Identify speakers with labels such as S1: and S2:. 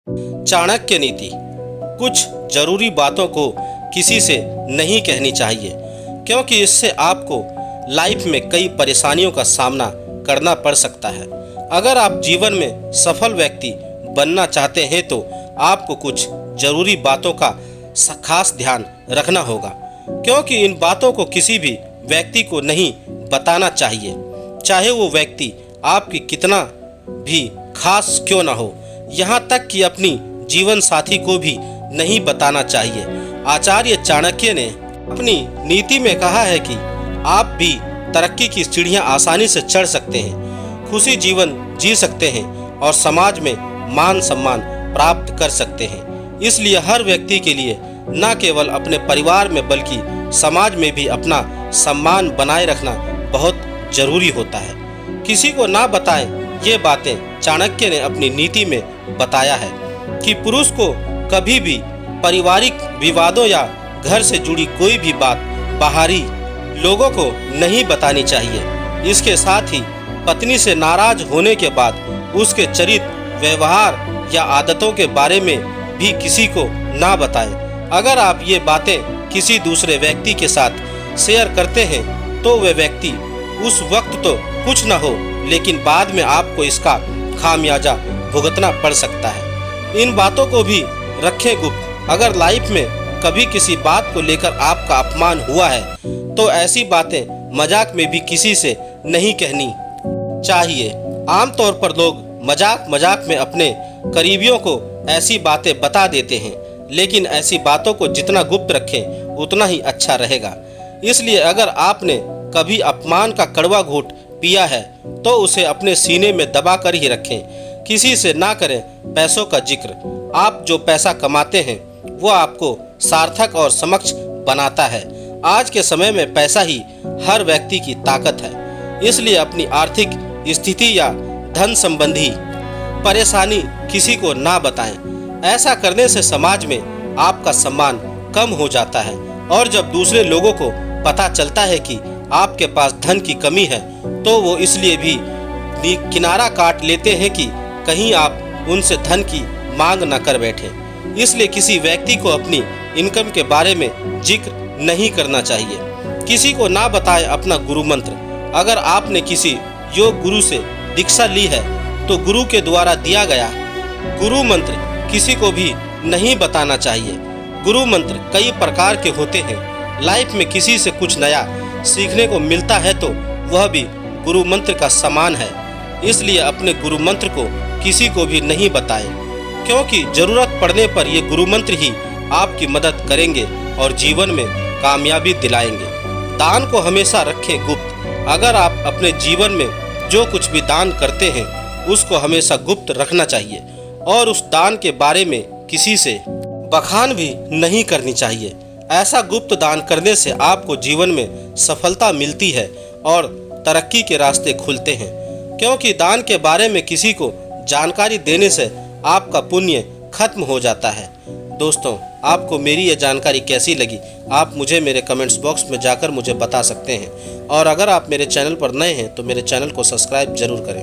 S1: चाणक्य नीति। कुछ जरूरी बातों को किसी से नहीं कहनी चाहिए, क्योंकि इससे आपको लाइफ में कई परेशानियों का सामना करना पड़ सकता है। अगर आप जीवन में सफल व्यक्ति बनना चाहते हैं तो आपको कुछ जरूरी बातों का खास ध्यान रखना होगा, क्योंकि इन बातों को किसी भी व्यक्ति को नहीं बताना चाहिए, चाहे वो व्यक्ति आपकी कितना भी खास क्यों ना हो। यहाँ तक कि अपनी जीवन साथी को भी नहीं बताना चाहिए। आचार्य चाणक्य ने अपनी नीति में कहा है कि आप भी तरक्की की सीढ़ियां आसानी से चढ़ सकते हैं, खुशी जीवन जी सकते हैं और समाज में मान सम्मान प्राप्त कर सकते हैं। इसलिए हर व्यक्ति के लिए न केवल अपने परिवार में बल्कि समाज में भी अपना सम्मान बनाए रखना बहुत जरूरी होता है। किसी को ना बताएं, ये बातें चाणक्य ने अपनी नीति में बताया है कि पुरुष को कभी भी पारिवारिक विवादों या घर से जुड़ी कोई भी बात बाहरी लोगों को नहीं बतानी चाहिए। इसके साथ ही पत्नी से नाराज होने के बाद उसके चरित्र, व्यवहार या आदतों के बारे में भी किसी को ना बताएं। अगर आप ये बातें किसी दूसरे व्यक्ति के साथ शेयर करते हैं तो वह व्यक्ति उस वक्त तो कुछ न हो, लेकिन बाद में आपको इसका खामियाजा भुगतना पड़ सकता है। इन बातों को भी रखें गुप्त। अगर लाइफ में कभी किसी बात को लेकर आपका अपमान हुआ है तो ऐसी बातें मजाक में भी किसी से नहीं कहनी चाहिए। आमतौर पर लोग मजाक में अपने करीबियों को ऐसी बातें बता देते हैं, लेकिन ऐसी बातों को जितना गुप्त रखें उतना ही अच्छा रहेगा। इसलिए अगर आपने कभी अपमान का कड़वा घूंट पिया है तो उसे अपने सीने में दबा कर ही रखें, किसी से ना करें। पैसों का जिक्र। आप जो पैसा कमाते हैं वो आपको सार्थक और समक्ष बनाता है। आज के समय में पैसा ही हर व्यक्ति की ताकत है, इसलिए अपनी आर्थिक स्थिति या धन संबंधी परेशानी किसी को ना बताएं। ऐसा करने से समाज में आपका सम्मान कम हो जाता है और जब दूसरे लोगों को पता चलता है कि आपके पास धन की कमी है तो वो इसलिए भी किनारा काट लेते हैं कि कहीं आप उनसे धन की मांग न कर बैठे। इसलिए किसी व्यक्ति को अपनी इनकम के बारे में जिक्र नहीं करना चाहिए। किसी को ना बताएं अपना गुरु मंत्र। अगर आपने किसी योग गुरु से दीक्षा ली है तो गुरु के द्वारा दिया गया गुरु मंत्र किसी को भी नहीं बताना चाहिए। गुरु मंत्र कई प्रकार के होते हैं। लाइफ में किसी से कुछ नया सीखने को मिलता है तो वह भी गुरु मंत्र का समान है। इसलिए अपने गुरु मंत्र को किसी को भी नहीं बताएं, क्योंकि जरूरत पड़ने पर ये गुरु मंत्र ही आपकी मदद करेंगे और जीवन में कामयाबी दिलाएंगे। दान को हमेशा रखें गुप्त। अगर आप अपने जीवन में जो कुछ भी दान करते हैं उसको हमेशा गुप्त रखना चाहिए और उस दान के बारे में किसी से बखान भी नहीं करनी चाहिए। ऐसा गुप्त दान करने से आपको जीवन में सफलता मिलती है और तरक्की के रास्ते खुलते हैं, क्योंकि दान के बारे में किसी को जानकारी देने से आपका पुण्य खत्म हो जाता है। दोस्तों, आपको मेरी यह जानकारी कैसी लगी आप मुझे मेरे कमेंट्स बॉक्स में जाकर मुझे बता सकते हैं और अगर आप मेरे चैनल पर नए हैं तो मेरे चैनल को सब्सक्राइब जरूर करें।